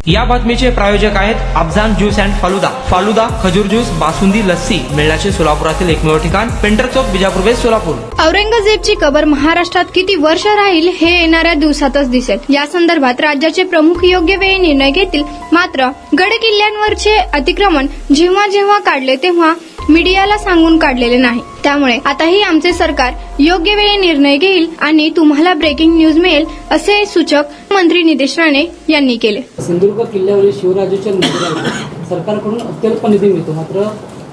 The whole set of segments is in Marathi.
या बातमीचे प्रायोजक आहेत अफजान ज्यूस अँड फालुदा. फालुदा, खजूर ज्यूस, बासुंदी, लस्सी मिळण्याचे सोलापुरातील एकमेव ठिकाण पेंटर चौक, बिजापूर वेस्ट, सोलापूर. औरंगजेबची कबर महाराष्ट्रात किती वर्ष राहील हे येणाऱ्या दिवसातच दिसेल. या संदर्भात राज्याचे प्रमुख योग्य वेळी निर्णय घेतील. मात्र गड किल्ल्यांवरचे अतिक्रमण जेव्हा जेव्हा काढले तेव्हा मीडियाला सांगून काढलेले नाही. त्यामुळे आताही आमचे सरकार योग्य वेळी निर्णय घेईल आणि तुम्हाला ब्रेकिंग न्यूज मिळेल, असे सूचक मंत्री नितेश राणे यांनी केले. सिंधुदुर्ग किल्ल्यावरील शिवराजाच्या मंदिराला सरकारकडून अत्यल्प निधी मिळतो. मात्र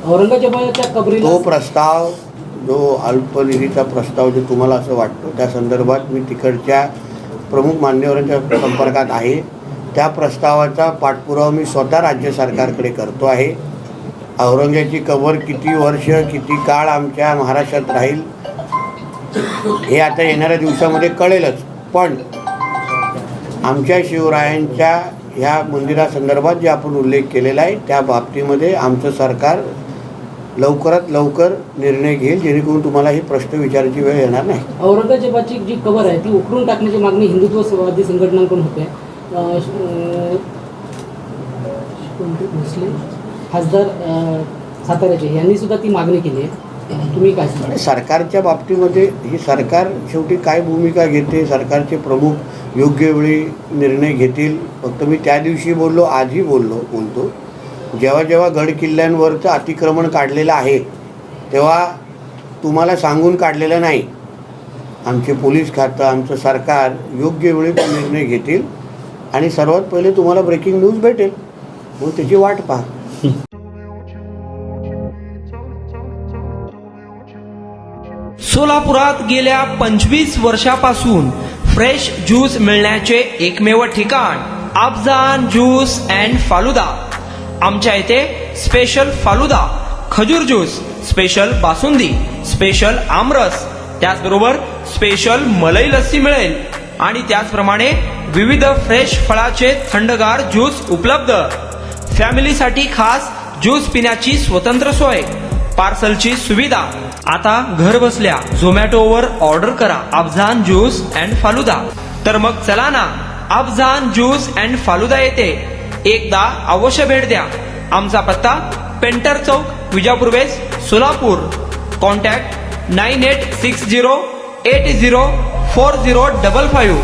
औरंगजेबाच्या कबरीला तो प्रस्ताव जो अल्पनिधीचा प्रस्ताव जो तुम्हाला असं वाटतो त्या संदर्भात मी तिकडच्या प्रमुख मान्यवरांच्या संपर्कात आहे. त्या प्रस्तावाचा पाठपुरावा मी स्वतः राज्य सरकारकडे करतो आहे. औरंगजेबाची कबर किती वर्ष किती काळ आमच्या महाराष्ट्रात राहील हे आता येणाऱ्या दिवसामध्ये कळेलच. पण आमच्या शिवरायांच्या ह्या मंदिरासंदर्भात जे आपण उल्लेख केलेला आहे त्या बाबतीमध्ये आमचं सरकार लवकरात लवकर निर्णय घेईल, जेणेकरून तुम्हाला हे प्रश्न विचारायची वेळ येणार नाही. औरंगजेबाची जी कबर आहे ती उकरून टाकण्याची मागणी हिंदुत्ववादी संघटनांकडून होते. खासदार साताऱ्याचे यांनी सुद्धा ती मागणी केली आहे. तुम्ही काय सांगा? सरकारच्या बाबतीमध्ये ही सरकार शेवटी काय भूमिका घेते, सरकारचे प्रमुख योग्य वेळी निर्णय घेतील. फक्त मी त्या दिवशी बोललो, आजही बोलतो, जेव्हा जेव्हा गड किल्ल्यांवरचं अतिक्रमण काढलेलं आहे तेव्हा तुम्हाला सांगून काढलेलं नाही. आमचे पोलीस खातं, आमचं सरकार योग्य वेळी निर्णय घेतील आणि सर्वात पहिले तुम्हाला ब्रेकिंग न्यूज भेटेल, मग त्याची वाट पहा. सोलापुरात गेल्या 25 वर्षापासून फ्रेश ज्यूस मिळण्याचे एकमेव ठिकाण अफजान ज्यूस अँड फालुदा. आमच्या इथे स्पेशल फालुदा, खजूर ज्यूस, स्पेशल बासुंदी, स्पेशल आमरस, त्याचबरोबर स्पेशल मलाई लस्सी मिळेल आणि त्याचप्रमाणे विविध फ्रेश फळाचे थंडगार ज्यूस उपलब्ध. फॅमिलीसाठी खास ज्यूस पिण्याची स्वतंत्र सोय, पार्सलची सुविधा. आता घर बसल्या झोमॅटोवर ऑर्डर करा अफजान ज्यूस अँड फालुदा. तर मग चला ना अफजान ज्यूस अँड फालुदा येथे एकदा अवश्य भेट द्या. आमचा पत्ता पेंटर चौक, बिजापूर वेस्ट, सोलापूर. कॉन्टॅक्ट 9860804055.